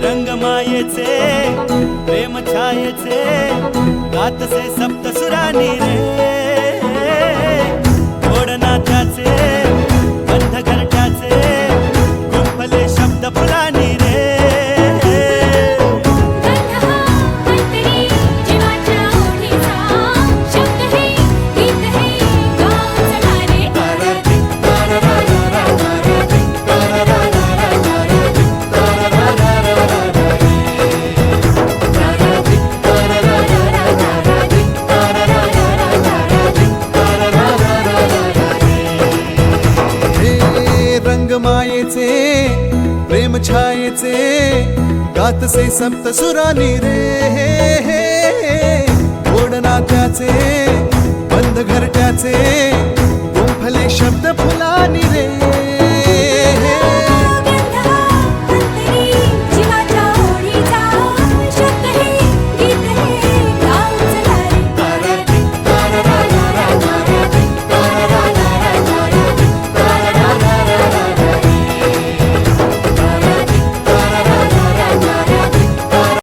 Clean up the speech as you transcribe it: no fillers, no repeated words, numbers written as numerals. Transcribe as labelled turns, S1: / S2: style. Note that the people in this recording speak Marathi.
S1: रंगमायेचे प्रेम छायेचे गातसे सप्तसुरानी रे गोड नात्याचे बंध घरट्याचे गुंफले शब्द फुलानी रे
S2: रंगमायेचे प्रेम छायेचे गातसे सप्तसुरानी रे गोड नात्याचे